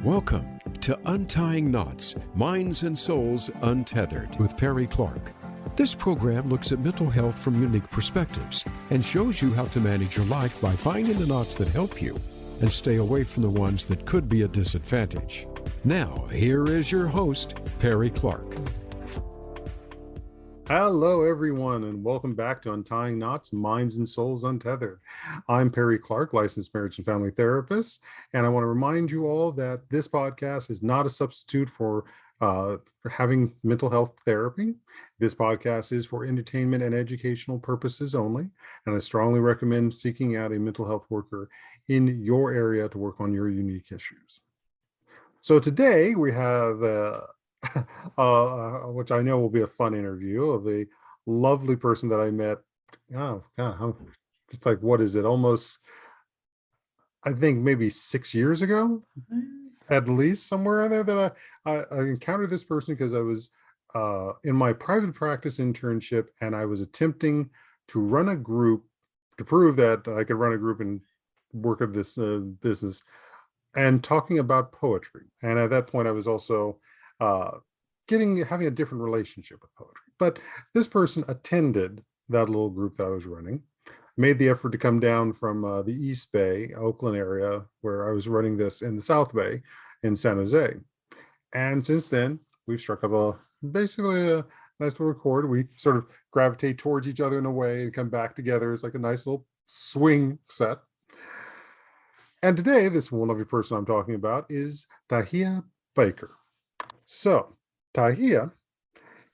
Welcome to Untying Knots, Minds and Souls Untethered with Perry Clark. This program looks at mental health from unique perspectives and shows you how to manage your life by finding the knots that help you and stay away from the ones that could be a disadvantage. Now, here is your host, Perry Clark. Hello, everyone, and welcome back to Untying Knots, Minds and Souls Untethered. I'm Perry Clark, licensed marriage and family therapist, and I want to remind you all that this podcast is not a substitute for having mental health therapy. This podcast is for entertainment and educational purposes only, and I strongly recommend seeking out a mental health worker in your area to work on your unique issues. So today we have which I know will be a fun interview of a lovely person that I met. Oh, God, it's like, what is it? Almost, I think maybe 6 years ago, at least, somewhere in there, that I encountered this person because I was in my private practice internship, and I was attempting to run a group to prove that I could run a group and work at this business, and talking about poetry. And at that point, I was also having a different relationship with poetry. But this person attended that little group that I was running, made the effort to come down from the East Bay, Oakland area, where I was running this, in the South Bay in San Jose. And since then, we've struck up basically a nice little accord. We sort of gravitate towards each other in a way and come back together. It's like a nice little swing set. And today, this wonderful person I'm talking about is Tahia Baker. So, Tahia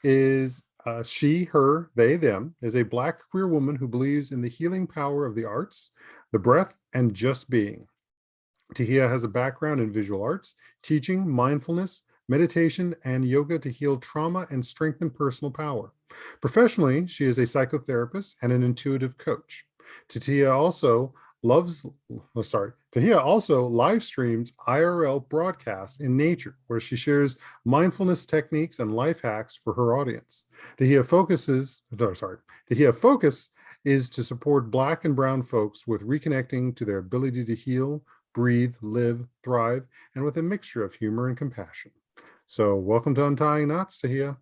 is she, her, they, them, is a Black queer woman who believes in the healing power of the arts, the breath, and just being. Tahia has a background in visual arts, teaching, mindfulness, meditation, and yoga to heal trauma and strengthen personal power. Professionally, she is a psychotherapist and an intuitive coach. Tahia also live streams IRL broadcasts in nature, where she shares mindfulness techniques and life hacks for her audience. Tahia focus is to support Black and Brown folks with reconnecting to their ability to heal, breathe, live, thrive, and with a mixture of humor and compassion. So welcome to Untying Knots, Tahia.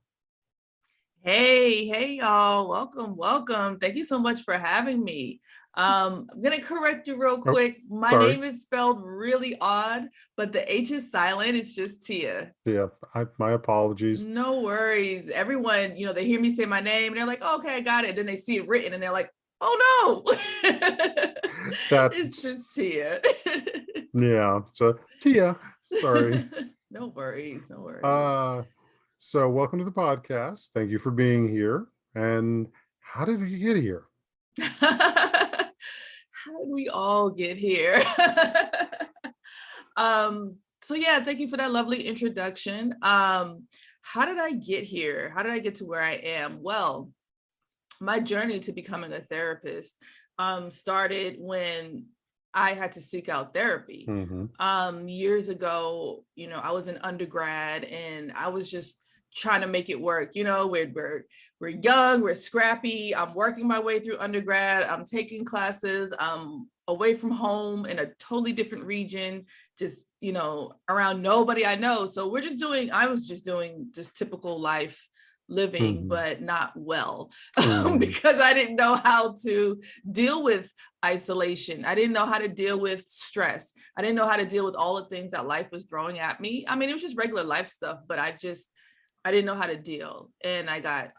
Hey, y'all. Welcome. Thank you so much for having me. I'm going to correct you real quick. My name is spelled really odd, but the H is silent. It's just Tia. Yeah, my apologies. No worries. Everyone, they hear me say my name and they're like, oh, okay, I got it. Then they see it written and they're like, oh no. It's just Tia. Yeah, so Tia, sorry. No worries. So welcome to the podcast. Thank you for being here. And how did you get here? How did we all get here? So yeah, thank you for that lovely introduction. How did I get here? How did I get to where I am? Well, my journey to becoming a therapist started when I had to seek out therapy. Mm-hmm. Years ago, I was an undergrad and I was just trying to make it work. We're young, we're scrappy. I'm working my way through undergrad. I'm taking classes. I'm away from home in a totally different region, just, around nobody I know. So I was just doing typical life living, Mm-hmm. but not well, Mm-hmm. because I didn't know how to deal with isolation. I didn't know how to deal with stress. I didn't know how to deal with all the things that life was throwing at me. I mean, it was just regular life stuff, but I didn't know how to deal. And I got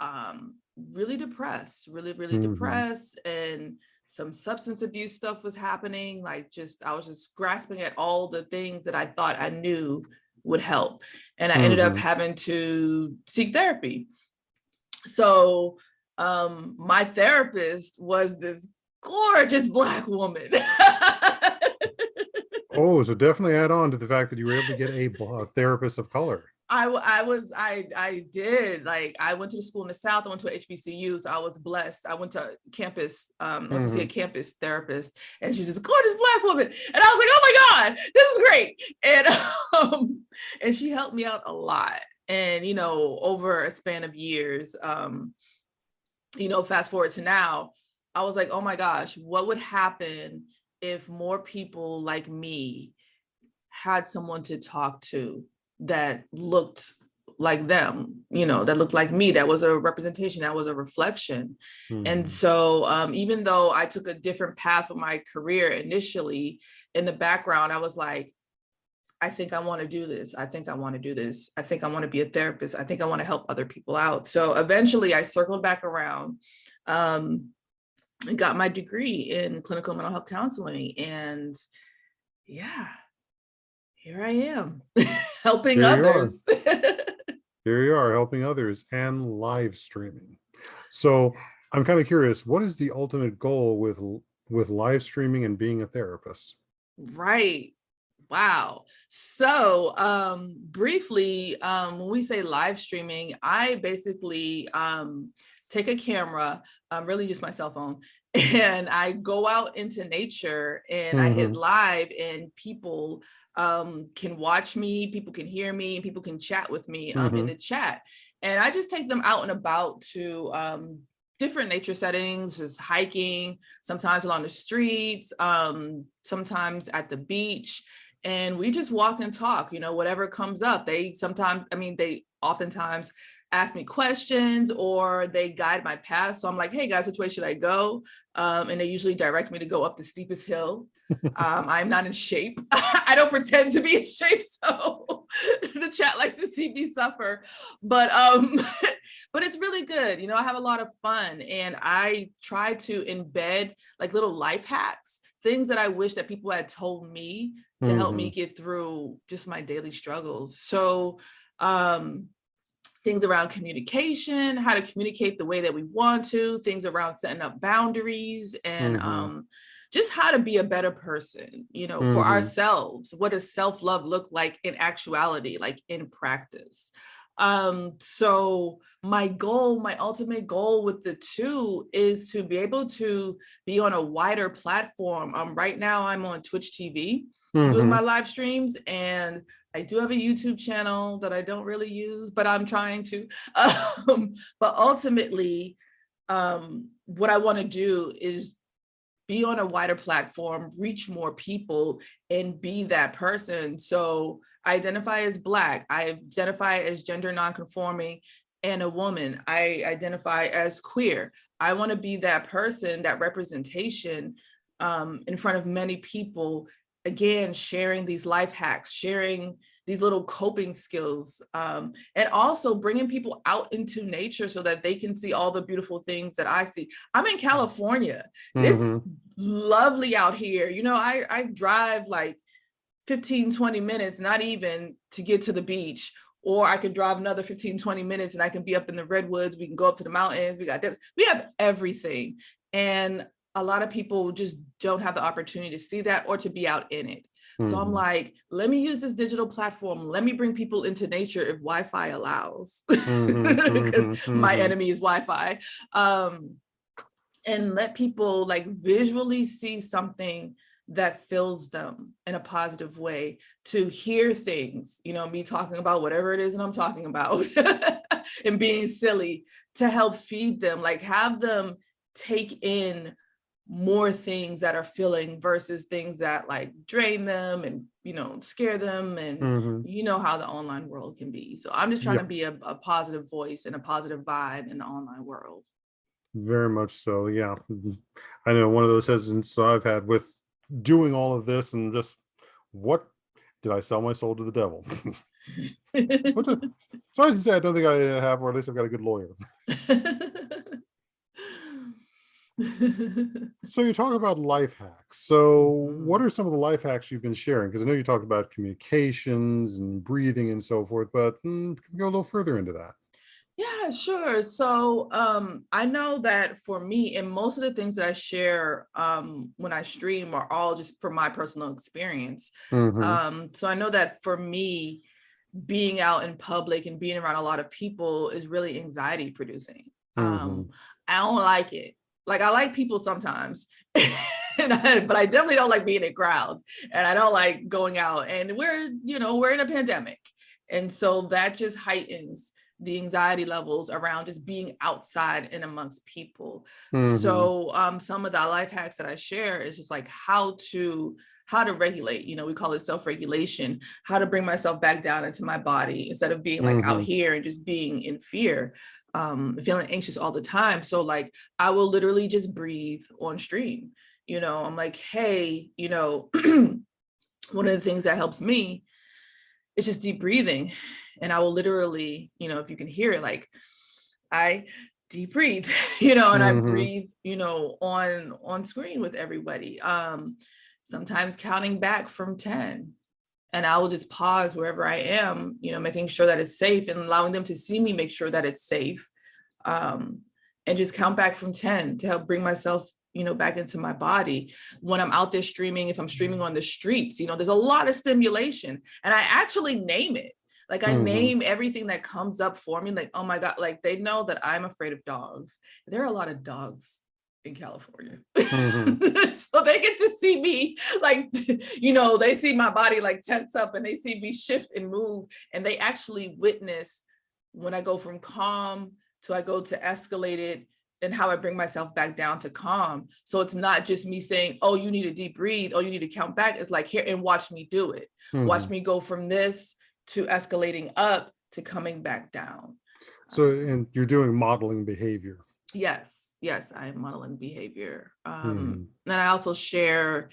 really depressed, really Mm-hmm. depressed. And some substance abuse stuff was happening. I was just grasping at all the things that I thought I knew would help. And I ended up having to seek therapy. So my therapist was this gorgeous Black woman. Oh, so definitely add on to the fact that you were able to get a therapist of color. I did. I went to the school in the South. I went to a HBCU, so I was blessed. I went to campus, went to see a campus therapist, and she was this gorgeous Black woman. And I was like, oh my God, this is great. And and she helped me out a lot. And over a span of years, fast forward to now, I was like, oh my gosh, what would happen if more people like me had someone to talk to that looked like them, that looked like me, that was a representation, that was a reflection. And so even though I took a different path with my career initially, in the background, I was like, I think I want to do this. I think I want to do this. I think I want to be a therapist. I think I want to help other people out. So eventually I circled back around and got my degree in clinical mental health counseling. And yeah, here I am helping others. Here you are helping others and live streaming. So I'm kind of curious, what is the ultimate goal with live streaming and being a therapist? Right. Wow. So briefly, when we say live streaming, I basically take a camera, really just my cell phone, and I go out into nature and I hit live, and people can watch me, people can hear me, people can chat with me in the chat. And I just take them out and about to different nature settings, just hiking, sometimes along the streets, sometimes at the beach. And we just walk and talk, whatever comes up. They oftentimes ask me questions, or they guide my path. So I'm like, hey guys, which way should I go? And they usually direct me to go up the steepest hill. I'm not in shape. I don't pretend to be in shape, so the chat likes to see me suffer. But it's really good. I have a lot of fun, and I try to embed like little life hacks, things that I wish that people had told me to help me get through just my daily struggles. So things around communication, how to communicate the way that we want to, things around setting up boundaries, and just how to be a better person, for ourselves. What does self-love look like in actuality, like in practice? So my ultimate goal with the two is to be able to be on a wider platform. Right now I'm on Twitch TV doing my live streams, and I do have a YouTube channel that I don't really use, but I'm trying to. But ultimately, what I want to do is be on a wider platform, reach more people, and be that person. So I identify as Black, I identify as gender nonconforming and a woman, I identify as queer. I want to be that person, that representation in front of many people, again, sharing these life hacks, sharing these little coping skills, and also bringing people out into nature so that they can see all the beautiful things that I see. I'm in California. It's lovely out here. I drive like 15, 20 minutes, not even, to get to the beach. Or I could drive another 15, 20 minutes and I can be up in the redwoods. We can go up to the mountains. We got this. We have everything. And a lot of people just don't have the opportunity to see that or to be out in it. So I'm like, let me use this digital platform. Let me bring people into nature if Wi-Fi allows, because my enemy is Wi-Fi. And let people like visually see something that fills them in a positive way, to hear things, me talking about whatever it is that I'm talking about and being silly, to help feed them, like have them take in more things that are filling versus things that like drain them and scare them, and how the online world can be. So I'm just trying to be a positive voice and a positive vibe in the online world. Very much so. Yeah, I know one of those hesitance I've had with doing all of this, and just, what did I sell my soul to the devil? Sorry to say, I don't think I have, or at least I've got a good lawyer. So you talk about life hacks. So what are some of the life hacks you've been sharing? Because I know you talked about communications and breathing and so forth, but can we go a little further into that? Yeah, sure. So I know that for me, and most of the things that I share when I stream are all just from my personal experience. So I know that for me, being out in public and being around a lot of people is really anxiety producing. I don't like it. Like, I like people sometimes, but I definitely don't like being in crowds, and I don't like going out, and we're in a pandemic. And so that just heightens the anxiety levels around just being outside and amongst people. Mhm. So some of the life hacks that I share is just like how to regulate, we call it self-regulation, how to bring myself back down into my body instead of being like out here and just being in fear, feeling anxious all the time. So like, I will literally just breathe on stream. I'm like, hey, one of the things that helps me is just deep breathing. And I will literally, if you can hear it, like I deep breathe, and I breathe, on screen with everybody. Sometimes counting back from 10. And I will just pause wherever I am, making sure that it's safe and allowing them to see me make sure that it's safe. And just count back from 10 to help bring myself, back into my body. When I'm out there streaming, if I'm streaming on the streets, there's a lot of stimulation, and I actually name it. Like I name everything that comes up for me. Like, oh my God, like they know that I'm afraid of dogs. There are a lot of dogs in California. So they get to see me like, they see my body like tense up and they see me shift and move. And they actually witness when I go from calm to I go to escalated, and how I bring myself back down to calm. So it's not just me saying, oh, you need to deep breathe, oh, you need to count back. It's like, here, and watch me do it. Watch me go from this to escalating up to coming back down. So, and you're doing modeling behavior. Yes, I am modeling behavior. And I also share,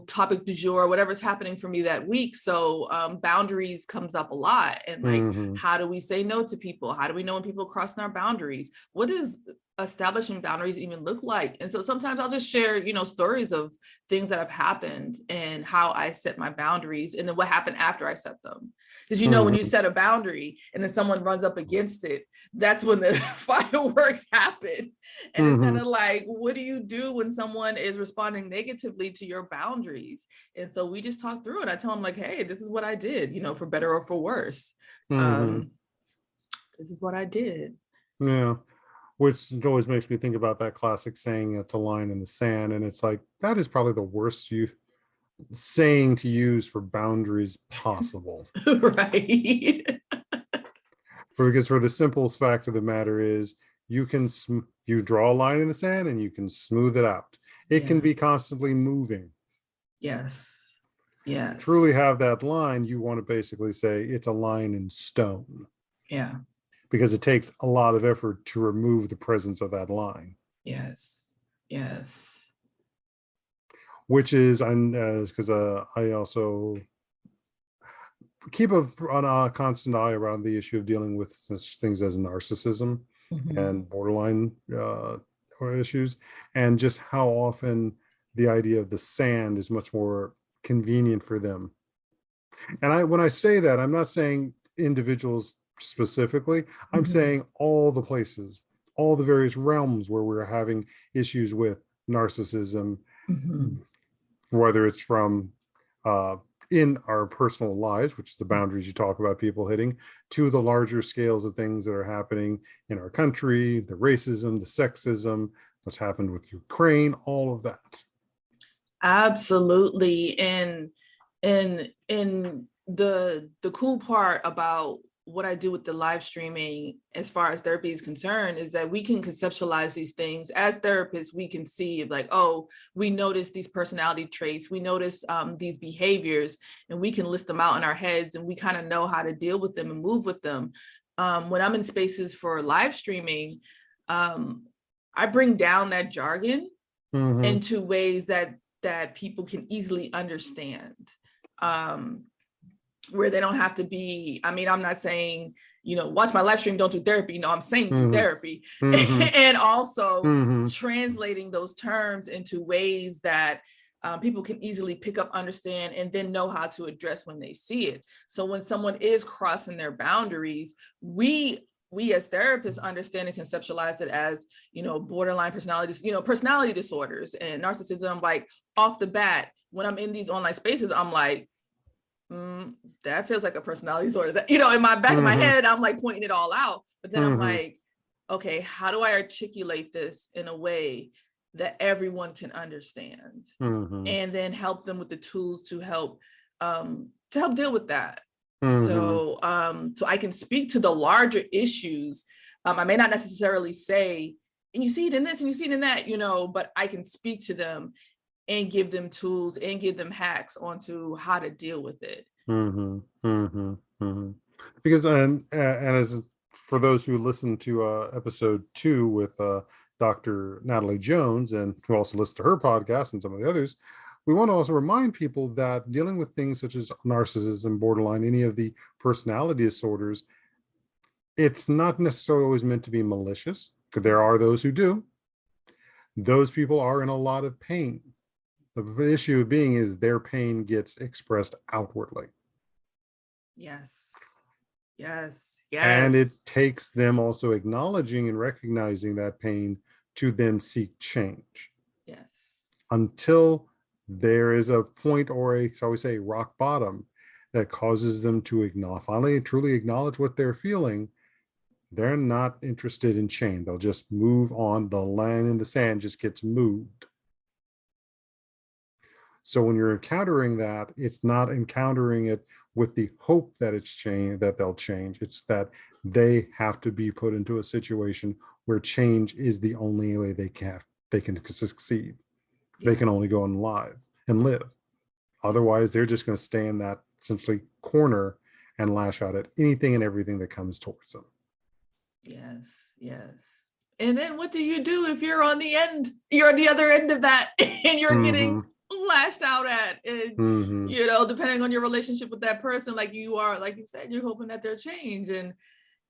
topic du jour, whatever's happening for me that week. So boundaries comes up a lot. And like, how do we say no to people? How do we know when people are crossing our boundaries? What does establishing boundaries even look like? And so sometimes I'll just share, stories of things that have happened and how I set my boundaries and then what happened after I set them. Because when you set a boundary and then someone runs up against it, that's when the fireworks happen. And instead of like, what do you do when someone is responding negatively to your boundaries? And so we just talk through it. I tell them like, hey, this is what I did, for better or for worse. This is what I did. Yeah. Which always makes me think about that classic saying, it's a line in the sand. And it's like, that is probably the worst saying to use for boundaries possible. Right. Because for the simplest fact of the matter is, you draw a line in the sand and you can smooth it out. It can be constantly moving. Yes. Truly have that line, you want to basically say it's a line in stone. Yeah. Because it takes a lot of effort to remove the presence of that line. Yes. Which is, because I also keep on a constant eye around the issue of dealing with such things as narcissism and borderline issues, and just how often the idea of the sand is much more convenient for them. And when I say that, I'm not saying individuals specifically, I'm saying all the places, all the various realms where we're having issues with narcissism, whether it's from in our personal lives, which is the boundaries you talk about people hitting, to the larger scales of things that are happening in our country, the racism, the sexism, what's happened with Ukraine, all of that. Absolutely. And the cool part about what I do with the live streaming as far as therapy is concerned is that we can conceptualize these things as therapists. We can see like, oh, we notice these personality traits, we notice these behaviors, and we can list them out in our heads, and we kind of know how to deal with them and move with them. When I'm in spaces for live streaming, I bring down that jargon into ways that people can easily understand. Where they don't have to be, I'm not saying, watch my live stream, don't do therapy. No, I'm saying do therapy. And also translating those terms into ways that people can easily pick up, understand, and then know how to address when they see it. So when someone is crossing their boundaries, we as therapists understand and conceptualize it as, borderline personalities, personality disorders and narcissism. Like off the bat, when I'm in these online spaces, I'm like, that feels like a personality disorder. That, in my back of my head, I'm like pointing it all out. But then I'm like, okay, how do I articulate this in a way that everyone can understand? And then help them with the tools to help deal with that. So I can speak to the larger issues. I may not necessarily say, and you see it in this and you see it in that, but I can speak to them and give them tools and give them hacks onto how to deal with it. Because and as for those who listened to episode 2 with Dr. Natalie Jones, and who also listen to her podcast and some of the others, we want to also remind people that dealing with things such as narcissism, borderline, any of the personality disorders, it's not necessarily always meant to be malicious, because there are those who do. Those people are in a lot of pain. The issue being is their pain gets expressed outwardly. Yes. And it takes them also acknowledging and recognizing that pain to then seek change. Yes. Until there is a point, or a, shall we say, rock bottom, that causes them to finally truly acknowledge what they're feeling, they're not interested in change. They'll just move on. The line in the sand just gets moved. So when you're encountering that, it's not encountering it with the hope that it's changed, that they'll change. It's that they have to be put into a situation where change is the only way they can succeed. Yes. They can only go and live. Otherwise, they're just going to stay in that essentially corner and lash out at anything and everything that comes towards them. Yes. And then what do you do if you're on the other end of that and you're getting lashed out at, and depending on your relationship with that person, like you said, you're hoping that they'll change. And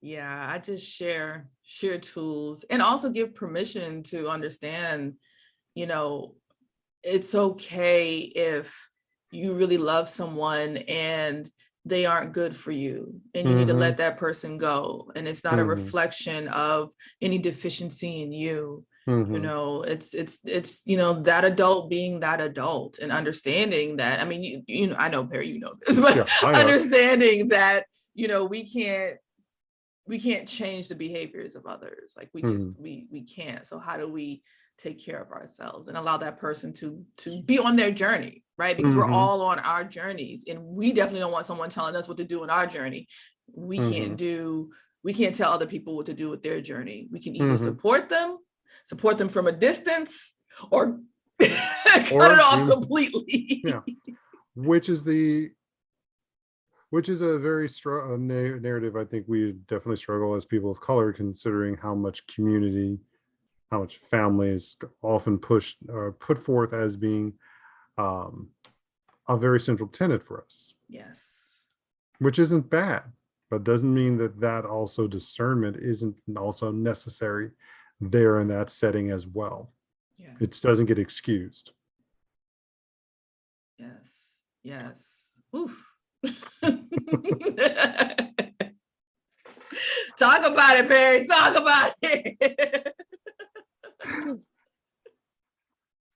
I just share tools, and also give permission to understand, it's okay if you really love someone and they aren't good for you, and you need to let that person go. And it's not a reflection of any deficiency in you. It's that adult being that adult, and understanding that, I mean, I know, Perry, you know this, but understanding that, we can't change the behaviors of others. Like we can't. So how do we take care of ourselves and allow that person to be on their journey, right? Because we're all on our journeys, and we definitely don't want someone telling us what to do in our journey. We can't tell other people what to do with their journey. We can either support them from a distance, or cut it off completely. Which is a very strong narrative. I think we definitely struggle as people of color, considering how much community, how much family is often pushed or put forth as being a very central tenet for us. Yes. Which isn't bad, but doesn't mean that also discernment isn't also necessary there in that setting as well. Yes. It doesn't get excused. Yes. Oof. Talk about it, Barry. Talk about it.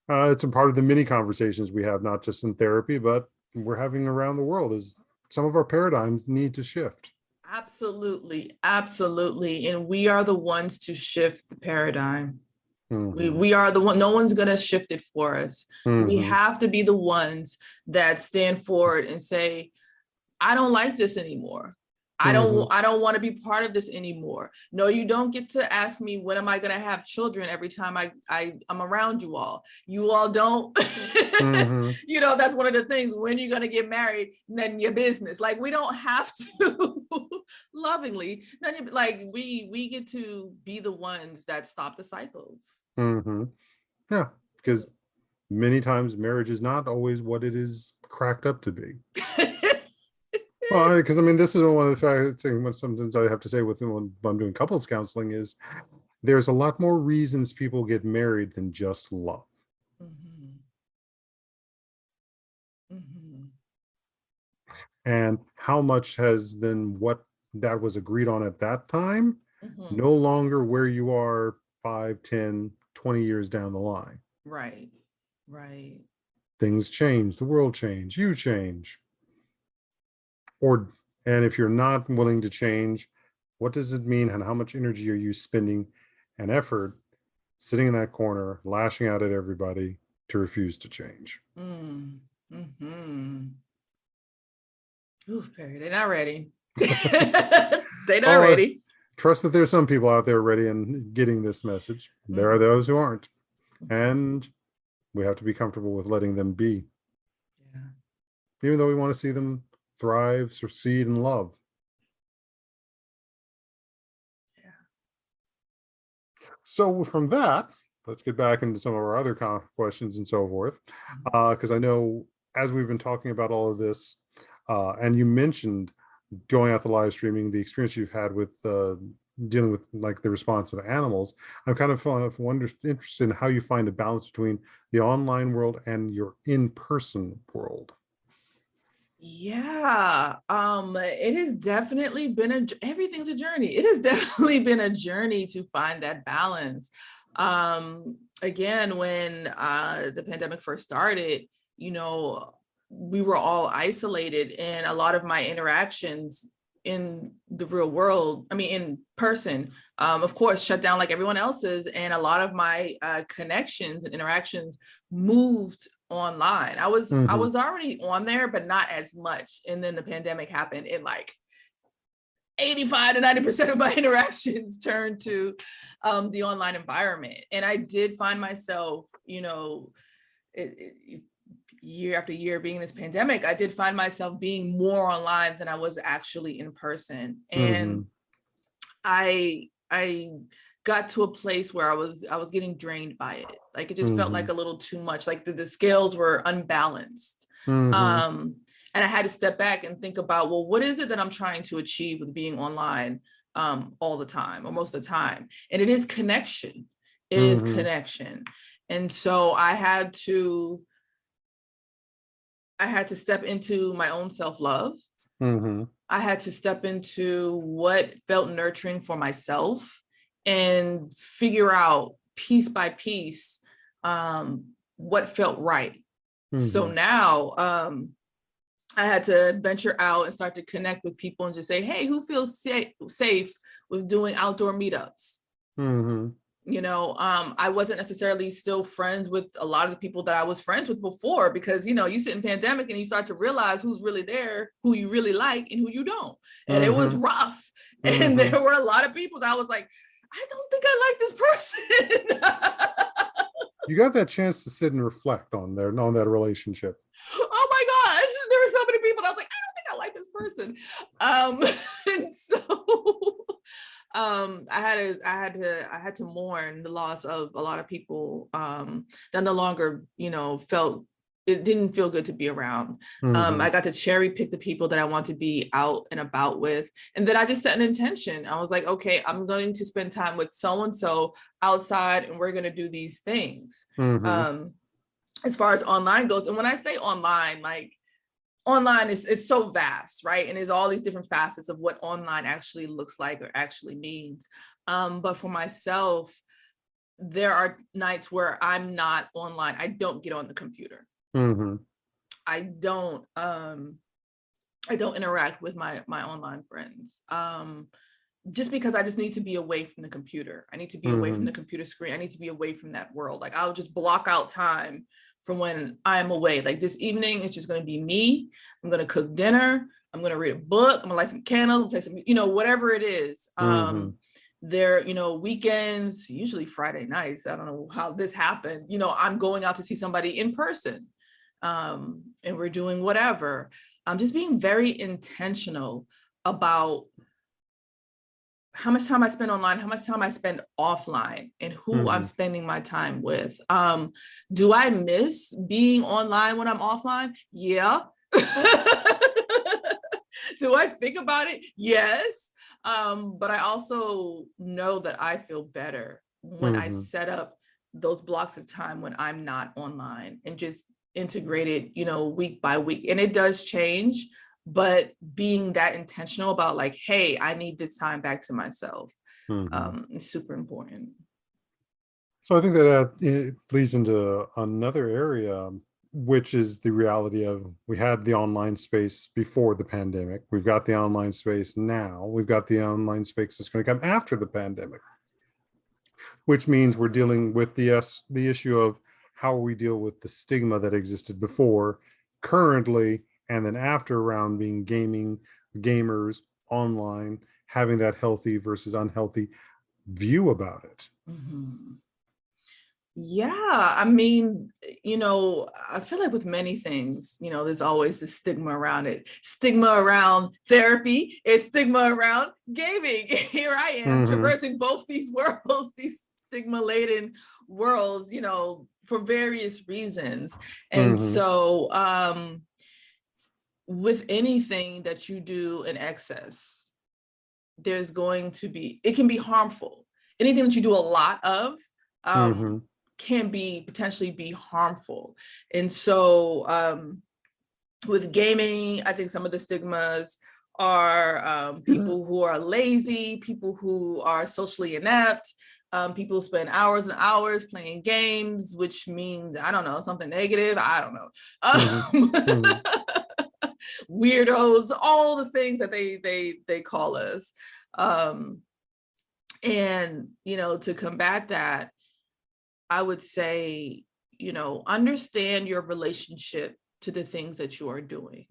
It's a part of the many conversations we have, not just in therapy, but we're having around the world, is some of our paradigms need to shift. Absolutely. And we are the ones to shift the paradigm. We are the one. No one's going to shift it for us. We have to be the ones that stand forward and say, I don't like this anymore. I don't want to be part of this anymore. No, you don't get to ask me, when am I going to have children, every time I'm around you all. You all don't, that's one of the things. When you're going to get married, then your business. Like, we don't have to lovingly, like we get to be the ones that stop the cycles. Yeah, because many times marriage is not always what it is cracked up to be. Well, because I mean, this is one of the things sometimes I have to say when I'm doing couples counseling is there's a lot more reasons people get married than just love. And how much has then what that was agreed on at that time no longer where you are 5, 10, 20 years down the line. Right. Things change, the world change, you change. And if you're not willing to change, what does it mean, and how much energy are you spending and effort sitting in that corner, lashing out at everybody to refuse to change? Ooh, Perry, they're not ready. They're not Oh, ready. trust that there's some people out there ready and getting this message. There are those who aren't. And we have to be comfortable with letting them be, Yeah. even though we want to see them thrive, succeed, and love. Yeah. So from that, let's get back into some of our other questions and so forth. Because I know as we've been talking about all of this, and you mentioned going out the live streaming, the experience you've had with dealing with like the response of animals, I'm kind of interested in how you find a balance between the online world and your in-person world. Yeah, it has definitely been everything's a journey. It has definitely been a journey to find that balance. Again, when the pandemic first started, you know, we were all isolated, and a lot of my interactions in the real world, I mean, in person, of course, shut down like everyone else's. And a lot of my connections and interactions moved online. I was already on there, but not as much. And then the pandemic happened, and like 85 to 90% of my interactions turned to the online environment. And I did find myself, you know, year after year being in this pandemic, I did find myself being more online than I was actually in person. And I got to a place where I was getting drained by it. Like it just felt like a little too much. Like the scales were unbalanced. And I had to step back and think about, well, what is it that I'm trying to achieve with being online all the time or most of the time? And it is connection. It is connection. And so I had to step into my own self-love. I had to step into what felt nurturing for myself and figure out piece by piece what felt right. So now I had to venture out and start to connect with people and just say, hey, who feels safe with doing outdoor meetups? You know, I wasn't necessarily still friends with a lot of the people that I was friends with before, because, you know, you sit in pandemic and you start to realize who's really there, who you really like and who you don't. And it was rough. And there were a lot of people that I was like, I don't think I like this person. You got that chance to sit and reflect on that relationship. Oh my gosh, there were so many people. I was like, I don't think I like this person. And so I had to mourn the loss of a lot of people that no longer, you know, it didn't feel good to be around. I got to cherry pick the people that I want to be out and about with. And then I just set an intention. I was like, okay, I'm going to spend time with so-and-so outside, and we're going to do these things. As far as online goes. And when I say online, like online it's so vast, right? And there's all these different facets of what online actually looks like or actually means. But for myself, there are nights where I'm not online. I don't get on the computer. I don't interact with my online friends. Just because I just need to be away from the computer. I need to be away from the computer screen. I need to be away from that world. Like I'll just block out time from when I'm away. Like this evening, it's just going to be me. I'm going to cook dinner. I'm going to read a book. I'm going to light some candles, play some, you know, whatever it is. There, you know, weekends, usually Friday nights. I don't know how this happened. You know, I'm going out to see somebody in person, and we're doing whatever. I'm just being very intentional about how much time I spend online, how much time I spend offline, and who I'm spending my time with. Do I miss being online when I'm offline? Yeah. Do I think about it? Yes. But I also know that I feel better when I set up those blocks of time when I'm not online and just integrate it, you know, week by week. And it does change. But being that intentional about like, hey, I need this time back to myself is super important. So I think that it leads into another area, which is the reality of we had the online space before the pandemic. We've got the online space now. We've got the online space that's going to come after the pandemic, which means we're dealing with the issue of how we deal with the stigma that existed before, currently, and then after around being gamers online, having that healthy versus unhealthy view about it. Mhm. Yeah, I mean, I feel like with many things, there's always the stigma around it. Stigma around therapy, it's stigma around gaming. Here I am traversing both these worlds, these stigma-laden worlds, for various reasons. And so with anything that you do in excess, there's going to be, it can be harmful. Anything that you do a lot of, can potentially be harmful. And so with gaming, I think some of the stigmas are people who are lazy, people who are socially inept, people spend hours and hours playing games, which means, I don't know, something negative, I don't know. Weirdos, all the things that they call us. And, to combat that, I would say, understand your relationship to the things that you are doing.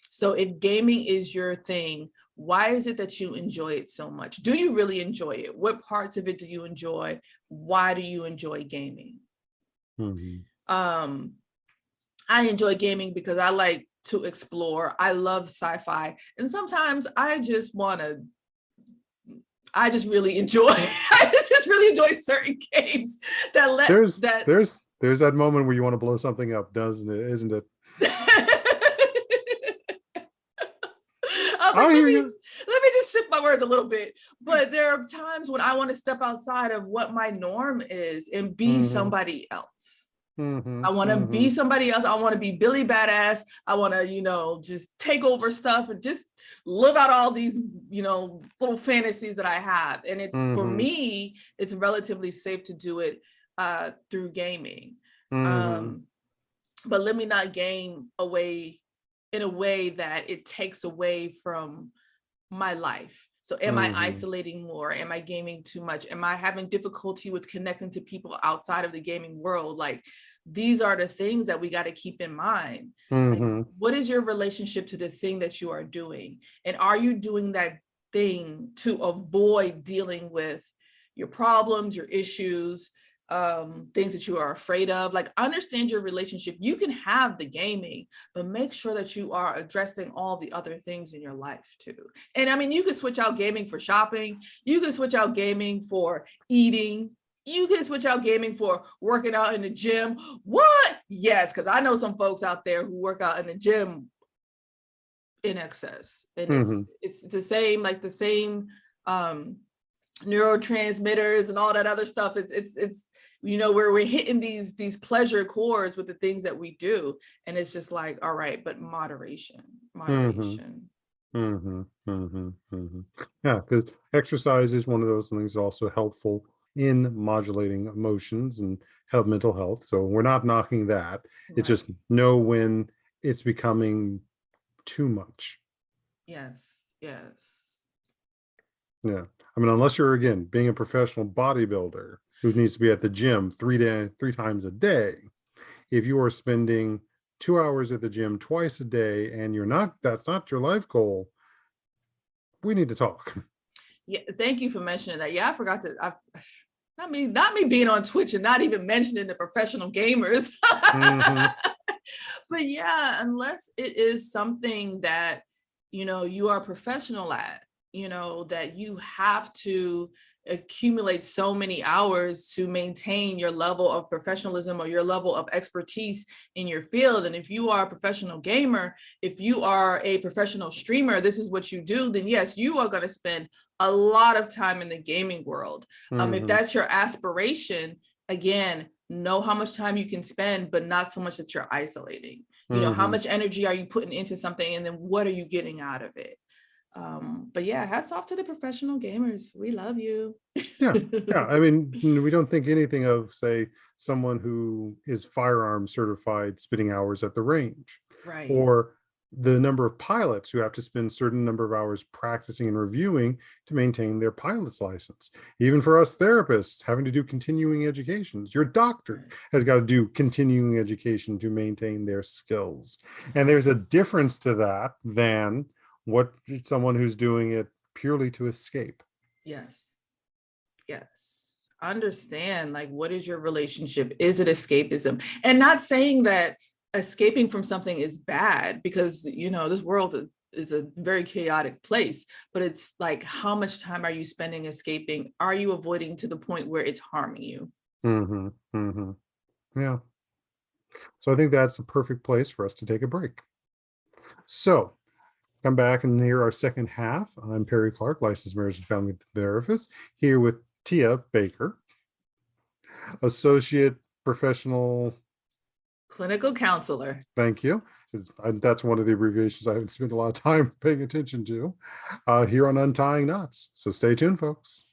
So if gaming is your thing, why is it that you enjoy it so much? Do you really enjoy it? What parts of it do you enjoy? Why do you enjoy gaming? I enjoy gaming because I like to explore. I love sci-fi. And sometimes I just really enjoy certain games there's that moment where you want to blow something up, doesn't it? Isn't it? I was like, let me just shift my words a little bit. But there are times when I want to step outside of what my norm is and be somebody else. I want to be somebody else. I want to be Billy Badass. I want to, just take over stuff and just live out all these, little fantasies that I have. And it's, for me, it's relatively safe to do it through gaming. But let me not game away in a way that it takes away from my life. So am I isolating more? Am I gaming too much? Am I having difficulty with connecting to people outside of the gaming world? Like, these are the things that we got to keep in mind. Like, what is your relationship to the thing that you are doing? And are you doing that thing to avoid dealing with your problems, your issues, things that you are afraid of? Like, understand your relationship. You can have the gaming, but make sure that you are addressing all the other things in your life too. And I mean, you can switch out gaming for shopping. You can switch out gaming for eating. You can switch out gaming for working out in the gym. What? Yes, because I know some folks out there who work out in the gym in excess. And it's the same, like the same neurotransmitters and all that other stuff. It's where we're hitting these pleasure cores with the things that we do. And it's just like, all right, but moderation. Yeah, because exercise is one of those things also helpful in modulating emotions and help mental health. So we're not knocking that. It's just know when it's becoming too much. Yes. Yeah. I mean, unless you're, again, being a professional bodybuilder who needs to be at the gym three times a day. If you are spending 2 hours at the gym twice a day and that's not your life goal, we need to talk. Yeah, thank you for mentioning that. Yeah, I forgot to. Not me being on Twitch and not even mentioning the professional gamers. But yeah, unless it is something that you are professional at, that you have to accumulate so many hours to maintain your level of professionalism or your level of expertise in your field. And if you are a professional gamer, if you are a professional streamer, this is what you do, then yes, you are going to spend a lot of time in the gaming world. If that's your aspiration, again, know how much time you can spend, but not so much that you're isolating. How much energy are you putting into something, and then what are you getting out of it? But yeah, hats off to the professional gamers. We love you. Yeah. I mean, we don't think anything of, say, someone who is firearm certified spending hours at the range, right? Or the number of pilots who have to spend a certain number of hours practicing and reviewing to maintain their pilot's license. Even for us therapists, having to do continuing education. Your doctor has got to do continuing education to maintain their skills. And there's a difference to that than what someone who's doing it purely to escape. Yes. Yes. Understand, like, what is your relationship? Is it escapism? And not saying that escaping from something is bad, because, you know, this world is a very chaotic place, but it's like, how much time are you spending escaping? Are you avoiding to the point where it's harming you? Mm-hmm, mm-hmm. Yeah. So I think that's a perfect place for us to take a break. So come back and hear our second half. I'm Perry Clark, licensed marriage and family therapist, here with Tiha Baker, associate professional Clinical counselor. Thank you. That's one of the abbreviations I haven't spent a lot of time paying attention to here on Untying Knots. So stay tuned, folks.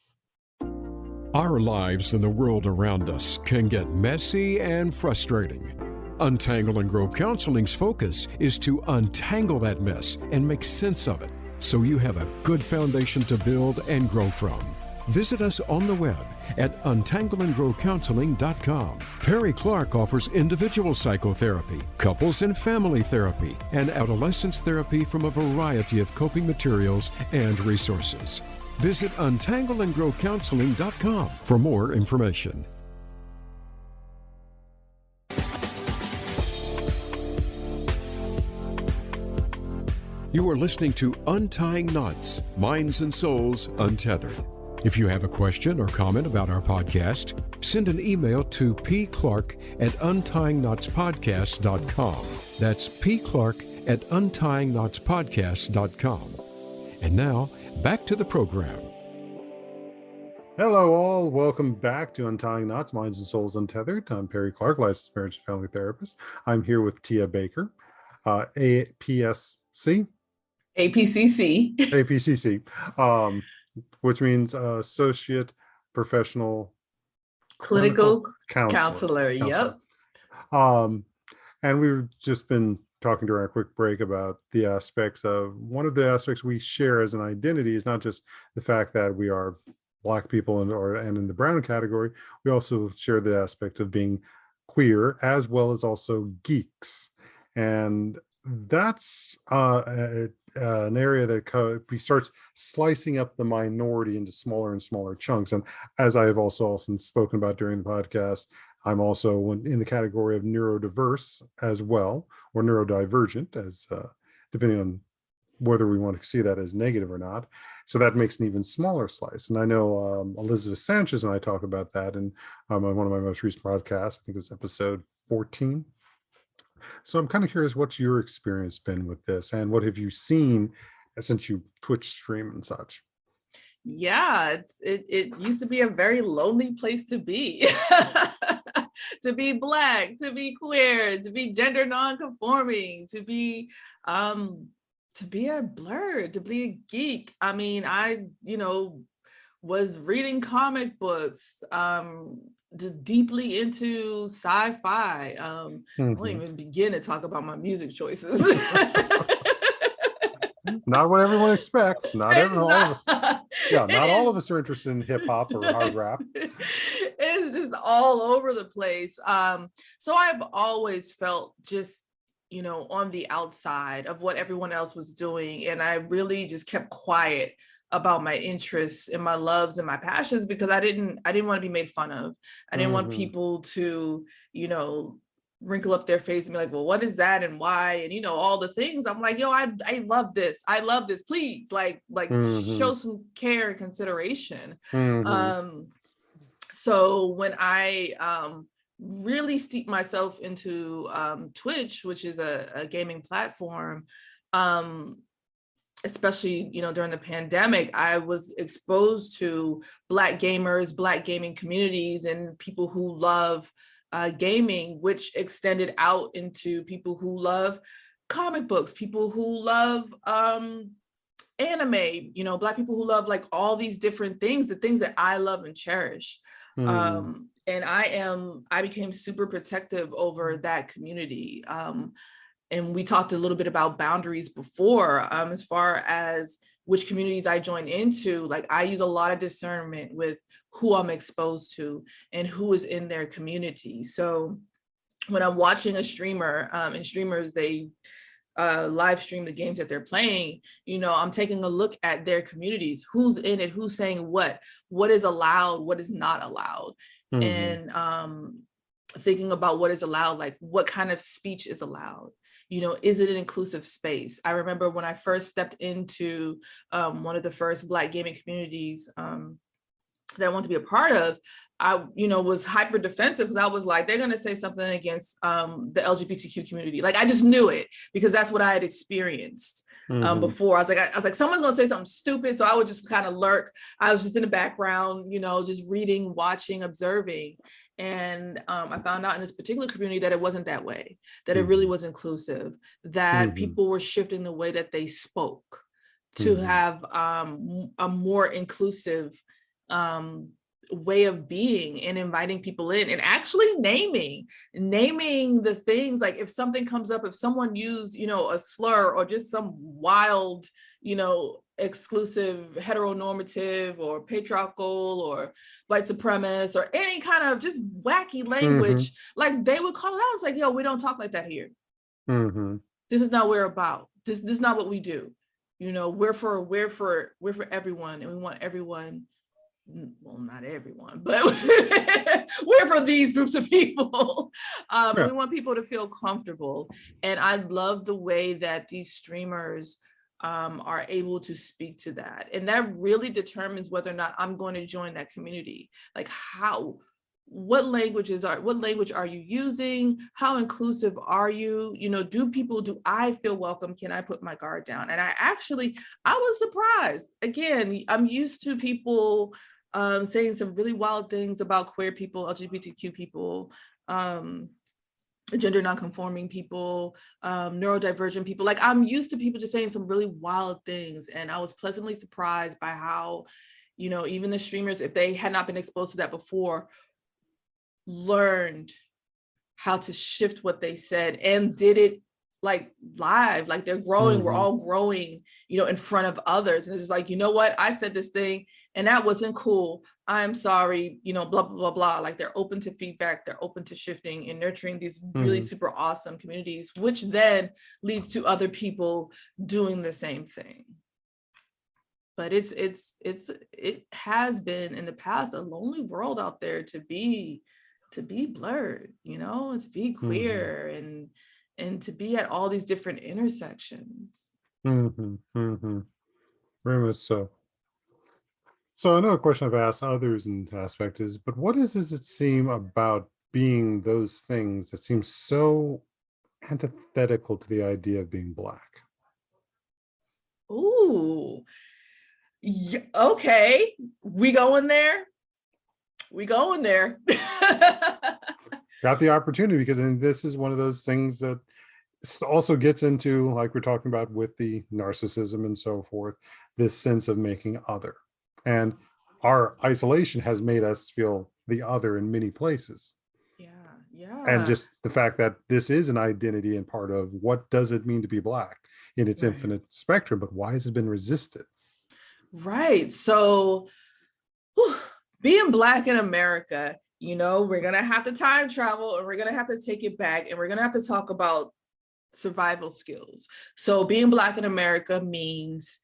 Our lives and the world around us can get messy and frustrating. Untangle and Grow Counseling's focus is to untangle that mess and make sense of it, so you have a good foundation to build and grow from. Visit us on the web at untangleandgrowcounseling.com. Perry Clark offers individual psychotherapy, couples and family therapy, and adolescence therapy from a variety of coping materials and resources. Visit untangleandgrowcounseling.com for more information. You are listening to Untying Knots, Minds and Souls Untethered. If you have a question or comment about our podcast, send an email to pclark@untyingknotspodcast.com. That's pclark@untyingknotspodcast.com. And now, back to the program. Hello, all. Welcome back to Untying Knots, Minds and Souls Untethered. I'm Perry Clark, licensed marriage and family therapist. I'm here with Tiha Baker, APCC, which means associate professional Clinical counselor. Yep. And we've just been talking during our quick break about the aspects of, one of the aspects we share as an identity is not just the fact that we are Black people and in the brown category. We also share the aspect of being queer, as well as also geeks. And that's an area that starts slicing up the minority into smaller and smaller chunks. And as I have also often spoken about during the podcast, I'm also in the category of neurodiverse as well, or neurodivergent, as depending on whether we want to see that as negative or not. So that makes an even smaller slice. And I know Elizabeth Sanchez and I talk about that in one of my most recent podcasts. I think it was episode 14. So I'm kind of curious, what's your experience been with this, and what have you seen since you Twitch stream and such? Yeah, it used to be a very lonely place to be. To be Black, to be queer, to be gender non-conforming, to be a blerd, to be a geek. I mean, I was reading comic books, deeply into sci-fi. I won't even begin to talk about my music choices. Not what everyone expects. Not all of us are interested in hip hop or hard rap. It's just all over the place. So I've always felt just, on the outside of what everyone else was doing. And I really just kept quiet about my interests and my loves and my passions, because I didn't want to be made fun of. I didn't want people to, wrinkle up their face and be like, well, what is that and why? And all the things. I'm like, yo, I love this. I love this. Please, like show some care and consideration. So when I really steeped myself into Twitch, which is a gaming platform, especially during the pandemic, I was exposed to Black gamers, Black gaming communities, and people who love gaming, which extended out into people who love comic books, people who love anime, Black people who love like all these different things, the things that I love and cherish. And I became super protective over that community. and we talked a little bit about boundaries before, as far as which communities I join into. Like, I use a lot of discernment with who I'm exposed to and who is in their community. So when I'm watching a streamer, and streamers, they live stream the games that they're playing, I'm taking a look at their communities, who's in it, who's saying what is allowed, what is not allowed. And thinking about what is allowed, like what kind of speech is allowed. Is it an inclusive space? I remember when I first stepped into one of the first Black gaming communities that I want to be a part of, I, was hyper defensive because I was like, they're going to say something against the LGBTQ community. Like, I just knew it because that's what I had experienced before. I was like, someone's going to say something stupid. So I would just kind of lurk. I was just in the background, just reading, watching, observing. And I found out in this particular community that it wasn't that way, that it really was inclusive, that people were shifting the way that they spoke to have a more inclusive way of being, and inviting people in, and actually naming the things. Like, if something comes up, if someone used, a slur or just some wild, exclusive heteronormative or patriarchal or white supremacist or any kind of just wacky language, like, they would call it out. It's like, yo, we don't talk like that here. This is not what we're about. This is not what we do. We're for everyone, and we want everyone. Well, not everyone, but we're for these groups of people. We want people to feel comfortable. And I love the way that these streamers are able to speak to that. And that really determines whether or not I'm going to join that community. Like, what language are you using? How inclusive are you? Do I feel welcome? Can I put my guard down? And I was surprised. Again, I'm used to people saying some really wild things about queer people, LGBTQ people, gender nonconforming people, neurodivergent people. Like, I'm used to people just saying some really wild things. And I was pleasantly surprised by how, even the streamers, if they had not been exposed to that before, learned how to shift what they said and did it like live, like they're growing. We're all growing, in front of others. And it's just like, you know what? I said this thing and that wasn't cool. I'm sorry, blah, blah, blah, blah. Like, they're open to feedback. They're open to shifting and nurturing these really super awesome communities, which then leads to other people doing the same thing. But it has been in the past a lonely world out there to be blurred, and to be queer and to be at all these different intersections. Very much so. So another question I've asked others in this aspect is, but what does it seem about being those things that seem so antithetical to the idea of being Black? Ooh, okay, we going there. Got the opportunity, because this is one of those things that also gets into, like we're talking about with the narcissism and so forth, this sense of making other. And our isolation has made us feel the other in many places. Yeah. And just the fact that this is an identity and part of what does it mean to be Black in its infinite spectrum, but why has it been resisted? Right. So being Black in America, we're going to have to time travel, and we're going to have to take it back, and we're going to have to talk about survival skills. So being Black in America means,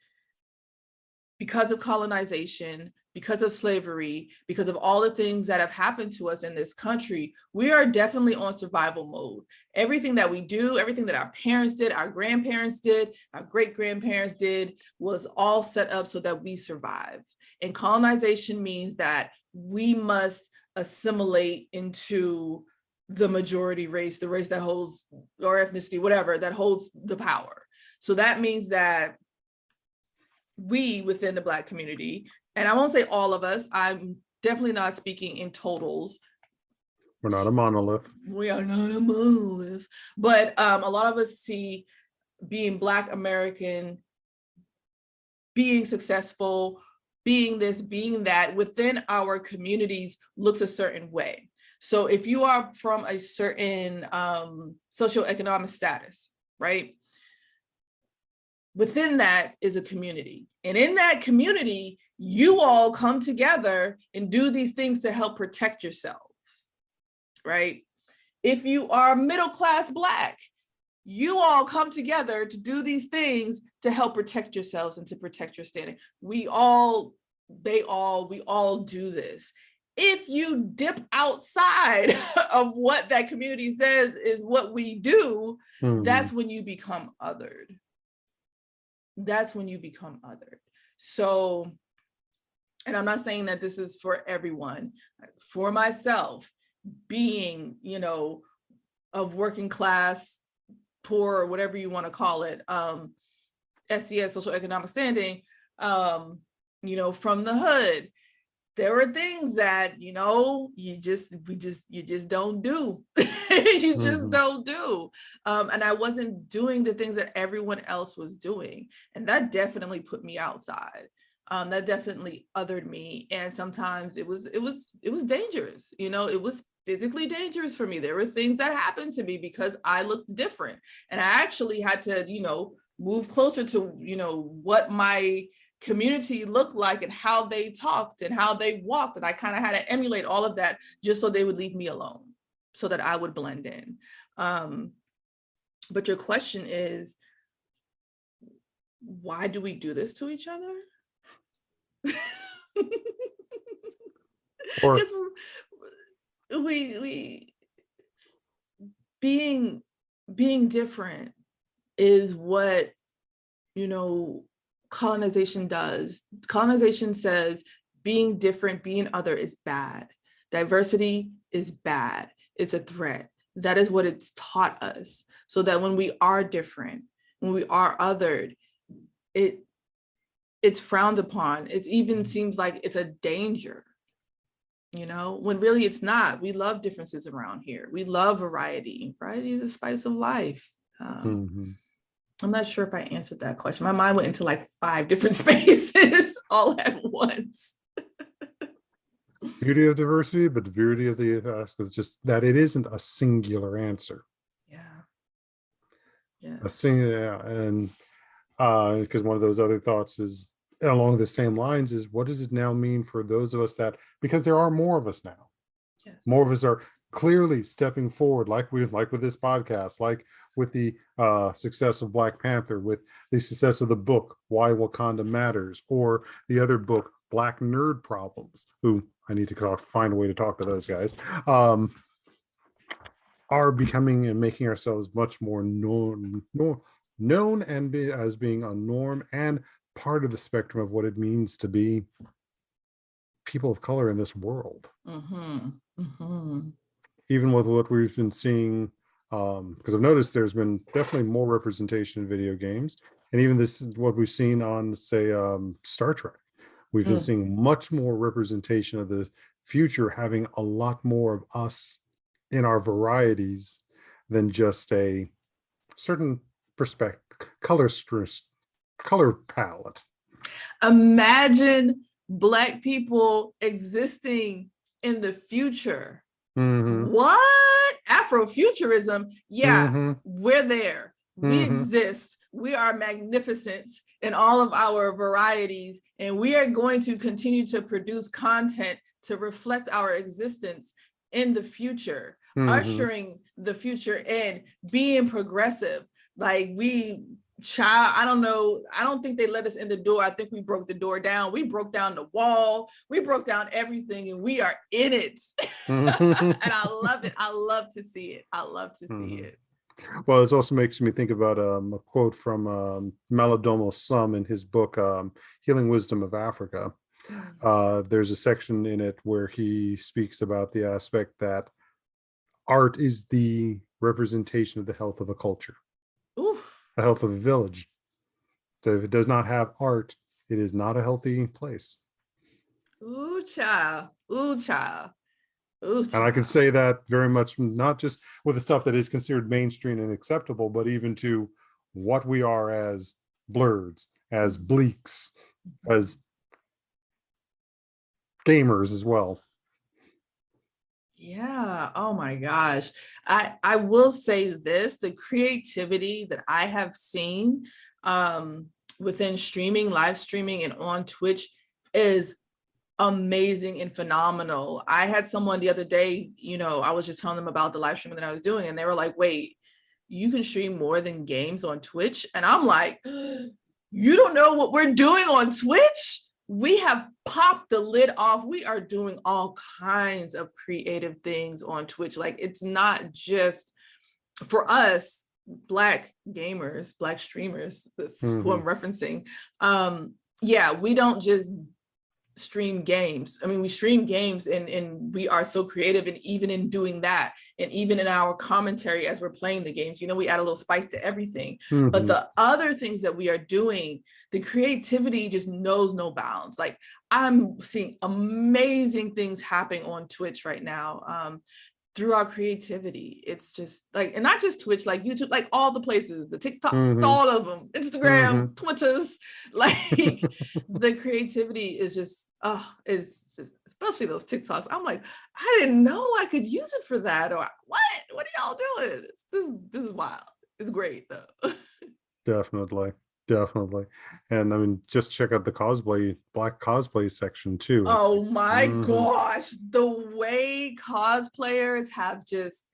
because of colonization, because of slavery, because of all the things that have happened to us in this country, we are definitely on survival mode. Everything that we do, everything that our parents did, our grandparents did, our great-grandparents did, was all set up so that we survive. And colonization means that we must assimilate into the majority race, the race that holds, or ethnicity, whatever, that holds the power. So that means that we within the Black community, and I won't say all of us, I'm definitely not speaking in totals. We're not a monolith. We are not a monolith. But a lot of us see being Black American, being successful, being this, being that within our communities looks a certain way. So if you are from a certain socioeconomic status, right? Within that is a community. And in that community, you all come together and do these things to help protect yourselves, right? If you are middle-class Black, you all come together to do these things to help protect yourselves and to protect your standing. We all do this. If you dip outside of what that community says is what we do, that's when you become othered. That's when you become othered. So, and I'm not saying that this is for everyone. For myself, being, of working class, poor, or whatever you want to call it, SES, social economic standing, from the hood, there were things that, you just don't do. You just don't do. And I wasn't doing the things that everyone else was doing. And that definitely put me outside. That definitely othered me. And sometimes it was dangerous. It was physically dangerous for me. There were things that happened to me because I looked different. And I actually had to, move closer to, what my community looked like and how they talked and how they walked. And I kind of had to emulate all of that just so they would leave me alone, so that I would blend in. But your question is, why do we do this to each other? Or we being different is what, colonization does. Colonization says being different, being other is bad. Diversity is bad. It's a threat. That is what it's taught us. So that when we are different, when we are othered, it's frowned upon. It even seems like it's a danger, when really it's not. We love differences around here. We love variety. Variety is the spice of life. I'm not sure if I answered that question. My mind went into like 5 different spaces all at once. beauty of diversity, but the beauty of the task is just that it isn't a singular answer. Yeah. A singular, and because one of those other thoughts is along the same lines is, what does it now mean for those of us that, because there are more of us now, more of us are clearly stepping forward, like with this podcast, like with the success of Black Panther, with the success of the book Why Wakanda Matters, or the other book Black Nerd Problems, who I need to find a way to talk to those guys, are becoming and making ourselves much more known and as being a norm and part of the spectrum of what it means to be people of color in this world. Even with what we've been seeing, because I've noticed there's been definitely more representation in video games, and even this is what we've seen on, say, Star Trek. We've been seeing much more representation of the future, having a lot more of us in our varieties than just a certain color palette. Imagine Black people existing in the future. What? Afrofuturism? Yeah, we're there. We exist. We are magnificent in all of our varieties, and we are going to continue to produce content to reflect our existence in the future, ushering the in, being progressive. Like I don't know. I don't think they let us in the door. I think we broke the door down. We broke down the wall. We broke down everything, and we are in it. And I love it. I love to see it. I love to see it. Well, it also makes me think about a quote from Malidoma Sum in his book, Healing Wisdom of Africa. There's a section in it where he speaks about the aspect that art is the representation of the health of a culture. Oof. The health of a village. So if it does not have art, it is not a healthy place. Ooh, child. Ooh, child. Ooh, child. And I can say that very much, not just with the stuff that is considered mainstream and acceptable, but even to what we are as blurs, as bleaks, as gamers as well. Yeah. Oh my gosh. I will say this, the creativity that I have seen within streaming, live streaming, and on Twitch is amazing and phenomenal. I had someone the other day, I was just telling them about the live streaming that I was doing, and they were like, wait, you can stream more than games on Twitch? And I'm like, you don't know what we're doing on Twitch? We have popped the lid off. We are doing all kinds of creative things on Twitch. Like, it's not just for us Black gamers, Black streamers, that's who I'm referencing. Yeah, we don't just stream games. I mean, we stream games and we are so creative, and even in doing that, and even in our commentary as we're playing the games, we add a little spice to everything. But the other things that we are doing, the creativity just knows no bounds. Like, I'm seeing amazing things happening on Twitch right now. Through our creativity. It's just like, and not just Twitch, like YouTube, like all the places, the TikToks, all of them, Instagram, Twitters, like the creativity is just, especially those TikToks. I'm like, I didn't know I could use it for that. Or what are y'all doing? This is wild. It's great though. Definitely. And I mean, just check out the Black cosplay section too. Oh my gosh, the way cosplayers have just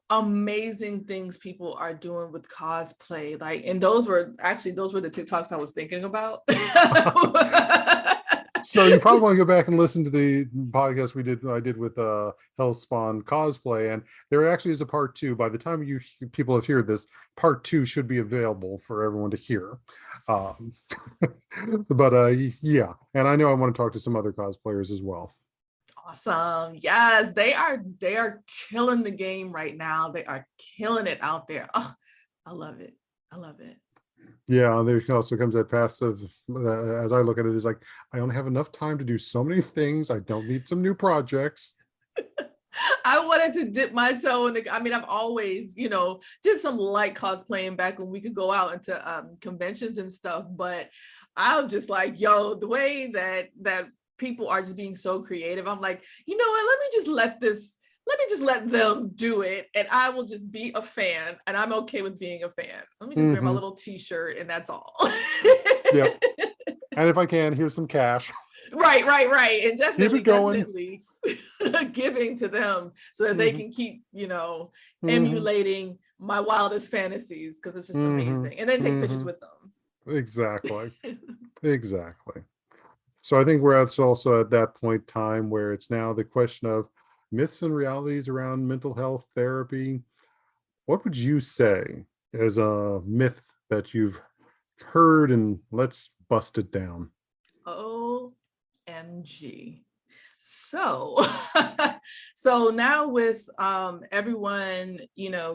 amazing things people are doing with cosplay. Like, and those were the TikToks I was thinking about. So you probably want to go back and listen to the podcast I did with Hellspawn cosplay, and there actually is a part 2. By the time people have heard this, part 2 should be available for everyone to hear. But yeah, and I know I want to talk to some other cosplayers as well. Awesome. Yes, they are killing the game right now. They are killing it out there. Oh, I love it. Yeah, there also comes that passive, as I look at it, is like, I only have enough time to do so many things. I don't need some new projects. I wanted to dip my toe in I mean, I've always, did some light cosplaying back when we could go out into conventions and stuff. But I'm just like, yo, the way that people are just being so creative, I'm like, you know what, let me just let them do it, and I will just be a fan, and I'm okay with being a fan. Let me just wear my little t-shirt, and that's all. Yep. And if I can, here's some cash. Right. And definitely giving to them so that they can keep, emulating my wildest fantasies, because it's just amazing. And then take pictures with them. Exactly. So I think we're also at that point in time where it's now the question of myths and realities around mental health therapy. What would you say is a myth that you've heard, and let's bust it down? OMG. So now with everyone,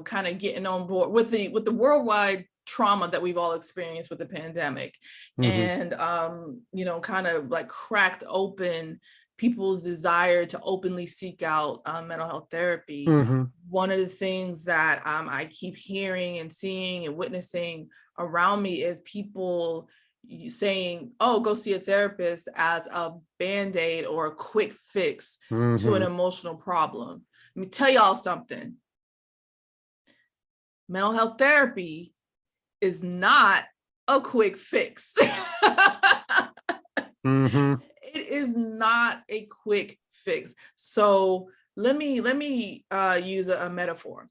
kind of getting on board with the worldwide trauma that we've all experienced with the pandemic, and kind of like cracked open people's desire to openly seek out mental health therapy. One of the things that I keep hearing and seeing and witnessing around me is people saying, oh, go see a therapist as a band-aid or a quick fix to an emotional problem. Let me tell y'all something. Mental health therapy is not a quick fix. It is not a quick fix. So let me use a metaphor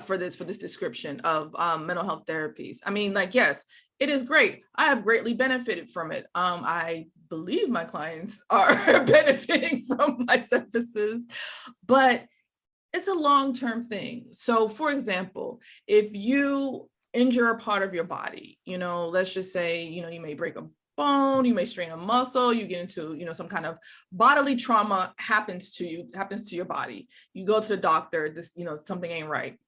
for this description of mental health therapies. I mean, like, yes, it is great. I have greatly benefited from it. I believe my clients are benefiting from my services, but it's a long-term thing. So for example, if you injure a part of your body, let's just say, you may break a bone, you may strain a muscle, you get into, some kind of bodily trauma happens to your body. You go to the doctor, something ain't right.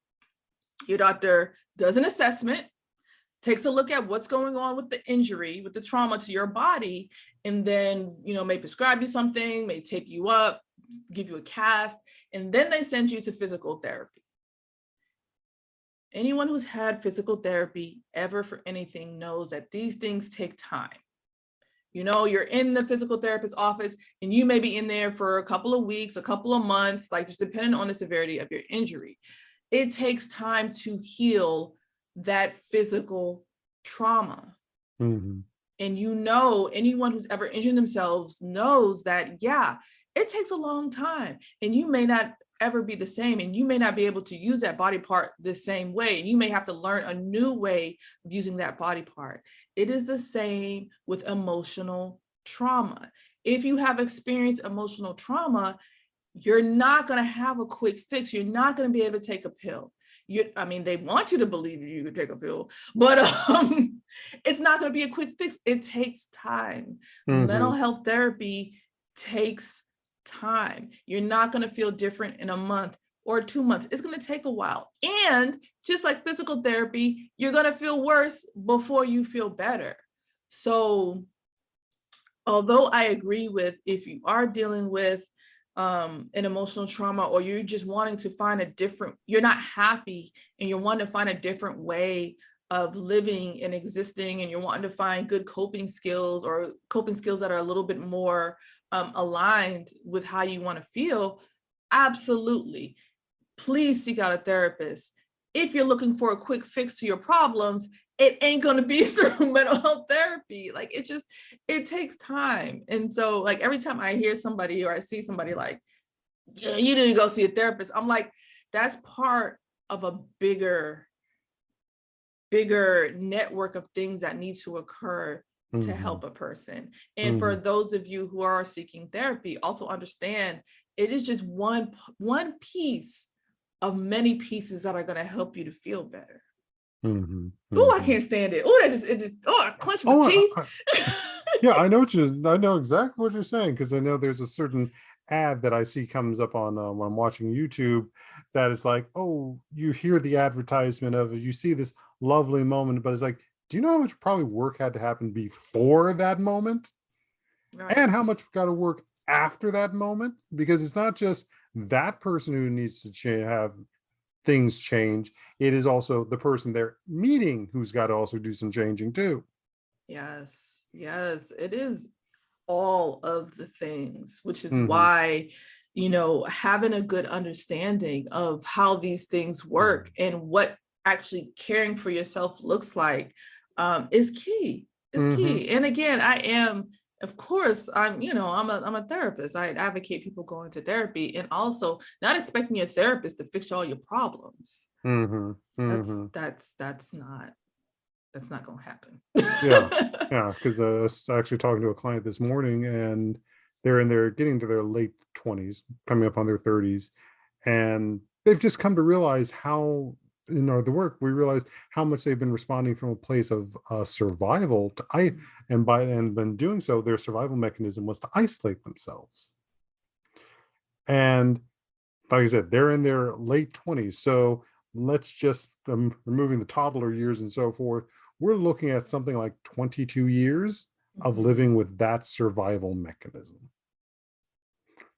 Your doctor does an assessment, takes a look at what's going on with the injury, with the trauma to your body, and then, may prescribe you something, may tape you up, give you a cast, and then they send you to physical therapy. Anyone who's had physical therapy ever for anything knows that these things take time. You're in the physical therapist office and you may be in there for a couple of weeks, a couple of months, like just depending on the severity of your injury. It takes time to heal that physical trauma. Mm-hmm. And anyone who's ever injured themselves knows that, yeah, it takes a long time, and you may not ever be the same, and you may not be able to use that body part the same way, and you may have to learn a new way of using that body part. It is the same with emotional trauma. If you have experienced emotional trauma, you're not going to have a quick fix. You're not going to be able to take a pill. They want you to believe you can take a pill, but it's not going to be a quick fix. It takes time. Mm-hmm. Mental health therapy takes time. You're not going to feel different in a month or 2 months. It's going to take a while. And just like physical therapy, you're going to feel worse before you feel better. So although I agree with, if you are dealing with an emotional trauma, or you're just wanting to find you're not happy and you're wanting to find a different way of living and existing, and you're wanting to find good coping skills, or coping skills that are a little bit more aligned with how you want to feel, absolutely, please seek out a therapist. If you're looking for a quick fix to your problems, it ain't going to be through mental health therapy. Like, it takes time. And so, like, every time I hear somebody or I see somebody like, yeah, you need to go see a therapist, I'm like, that's part of a bigger network of things that need to occur to help a person. And for those of you who are seeking therapy, also understand it is just one piece of many pieces that are going to help you to feel better. Oh, I can't stand it. Oh, I clench my teeth. Yeah, I know exactly what you're saying, because I know there's a certain ad that I see comes up on when I'm watching YouTube, that is like, oh, you hear the advertisement of it, you see this lovely moment, but it's like, do you know how much probably work had to happen before that moment? Right. And how much got to work after that moment? Because it's not just that person who needs to have things change. It is also the person they're meeting who's got to also do some changing too. Yes, it is all of the things, which is why, having a good understanding of how these things work and what actually caring for yourself looks like is key. It's key. And again, I am, of course, I'm a therapist. I advocate people going to therapy, and also not expecting your therapist to fix all your problems. That's not going to happen. Yeah, because I was actually talking to a client this morning, and they're getting to their late 20s, coming up on their 30s, and they've just come to realize how, the work, we realized how much they've been responding from a place of survival and when doing so, their survival mechanism was to isolate themselves. And like I said, they're in their late 20s, so let's just removing the toddler years and so forth, we're looking at something like 22 years of living with that survival mechanism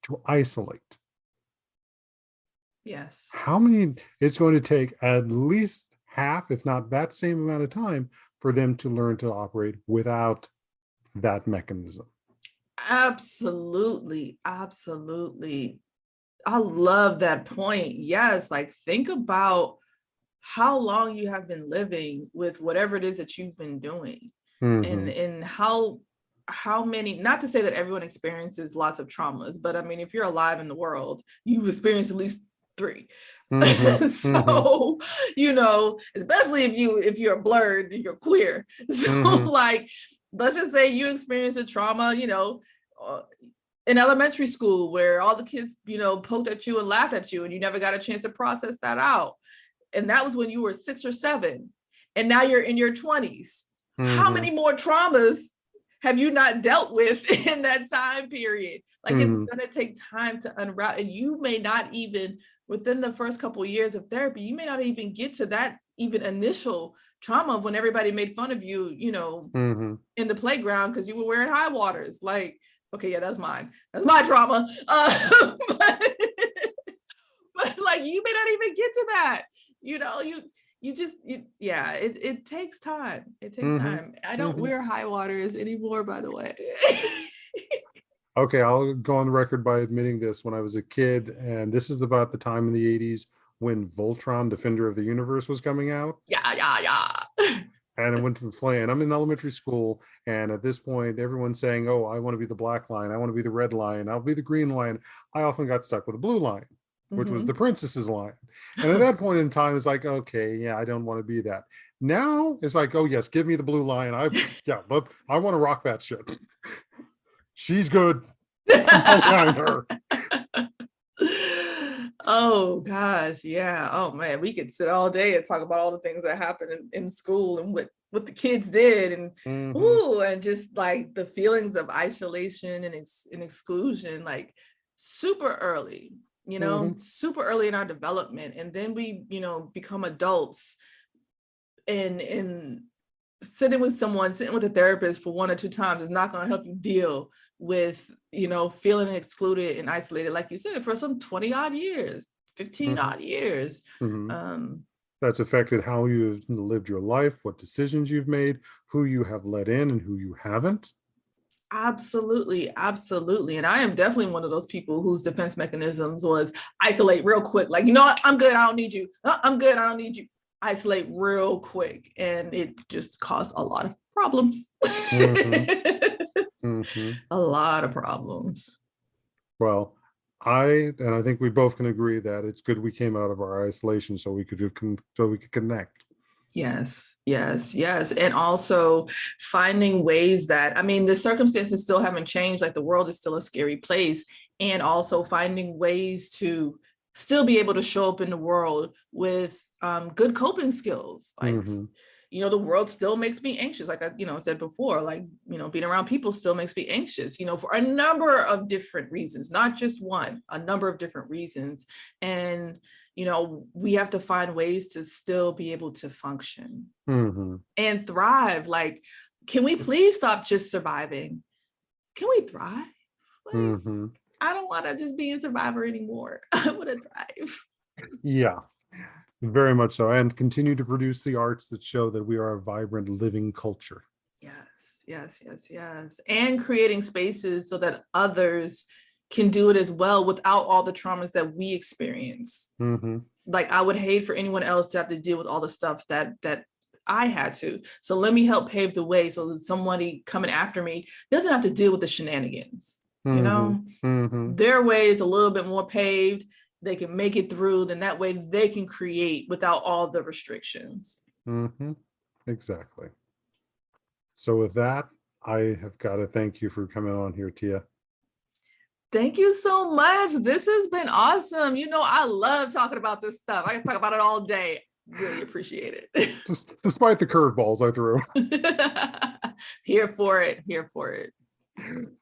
to isolate. Yes. How many, it's going to take at least half, if not that same amount of time, for them to learn to operate without that mechanism. Absolutely. I love that point. Yes, like, think about how long you have been living with whatever it is that you've been doing, and how many, not to say that everyone experiences lots of traumas, but I mean, if you're alive in the world, you've experienced at least 3. So, especially if you're blurred and you're queer. So like, let's just say you experienced a trauma, in elementary school, where all the kids, poked at you and laughed at you, and you never got a chance to process that out. And that was when you were 6 or 7. And now you're in your 20s. How many more traumas have you not dealt with in that time period? Like, it's going to take time to unravel. And you may not even, within the first couple of years of therapy, you may not even get to that even initial trauma of when everybody made fun of you, in the playground because you were wearing high waters. Like, okay, yeah, that's mine. That's my trauma. But like, you may not even get to that. it takes time. It takes time. I don't wear high waters anymore, by the way. Okay, I'll go on the record by admitting this. When I was a kid, and this is about the time in the 80s when Voltron, Defender of the Universe, was coming out. Yeah. And I went to play, and I'm in elementary school, and at this point, everyone's saying, oh, I want to be the black lion, I want to be the red lion, I'll be the green lion. I often got stuck with a blue lion, which was the princess's lion. And at that point in time, it's like, okay, yeah, I don't want to be that. Now it's like, oh yes, give me the blue lion. I want to rock that shit. She's good. I'm behind her. Oh gosh, yeah. Oh man, we could sit all day and talk about all the things that happened in school and what the kids did, and and just like the feelings of isolation and exclusion, like super early, super early in our development. And then we, become adults and sitting with a therapist for 1 or 2 times is not going to help you deal with, feeling excluded and isolated, like you said, for some 20 odd years, 15 odd years. That's affected how you've lived your life, what decisions you've made, who you have let in and who you haven't. Absolutely. And I am definitely one of those people whose defense mechanisms was isolate real quick. Like, you know what? I'm good. I don't need you. I'm good. I don't need you. Isolate real quick. And it just caused a lot of problems. A lot of problems. Well, I think we both can agree that it's good we came out of our isolation so we could connect. Yes. And also finding ways that, the circumstances still haven't changed, like the world is still a scary place, and also finding ways to still be able to show up in the world with good coping skills. Like, the world still makes me anxious. Like I, said before, like, being around people still makes me anxious, for a number of different reasons, not just one, a number of different reasons. And, we have to find ways to still be able to function and thrive. Like, can we please stop just surviving? Can we thrive? Like, I don't want to just be a survivor anymore. I want to thrive. Yeah. Very much so, and continue to produce the arts that show that we are a vibrant, living culture. Yes. And creating spaces so that others can do it as well without all the traumas that we experience. Like, I would hate for anyone else to have to deal with all the stuff that I had to. So let me help pave the way so that somebody coming after me doesn't have to deal with the shenanigans. Their way is a little bit more paved. They can make it through, then that way they can create without all the restrictions. Exactly. So with that, I have got to thank you for coming on here, Tia. Thank you so much. This has been awesome. I love talking about this stuff. I can talk about it all day. Really appreciate it. Just despite the curveballs I threw. Here for it.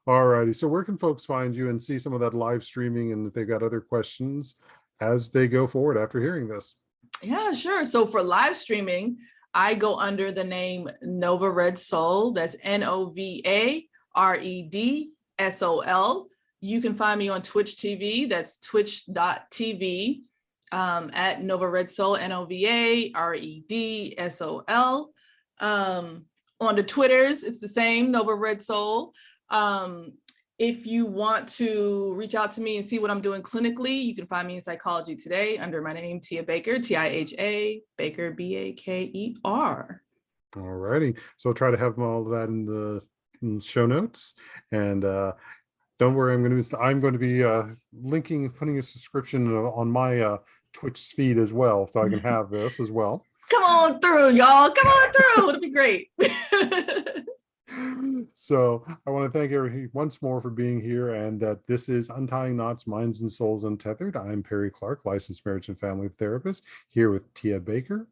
All righty. So where can folks find you and see some of that live streaming, and if they've got other questions as they go forward after hearing this? Yeah, sure. So for live streaming, I go under the name NovaRedSol. That's NovaRedSol. You can find me on Twitch TV. That's twitch.tv at NovaRedSol, NovaRedSol. On the Twitters, it's the same, NovaRedSol. If you want to reach out to me and see what I'm doing clinically, you can find me in Psychology Today under my name, Tiha Baker, Tiha Baker, Baker. All righty. So I'll try to have all of that in the show notes. And don't worry, I'm going to be putting a subscription on my Twitch feed as well, so I can have this as well. Come on through, y'all. Come on through. It'll be great. So I want to thank everybody once more for being here, and that this is Untying Knots, Minds and Souls Untethered. I'm Perry Clark, licensed marriage and family therapist, here with Tiha Baker.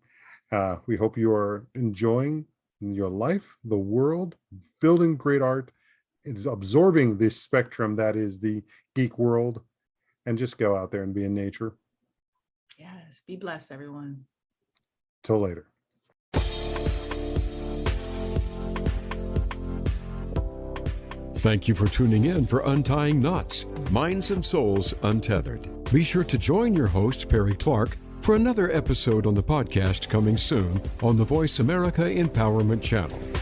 We hope you are enjoying your life, the world, building great art, absorbing this spectrum that is the geek world, and just go out there and be in nature. Yes, be blessed, everyone. Till later. Thank you for tuning in for Untying Knots, Minds and Souls Untethered. Be sure to join your host, Perry Clark, for another episode on the podcast coming soon on the Voice America Empowerment Channel.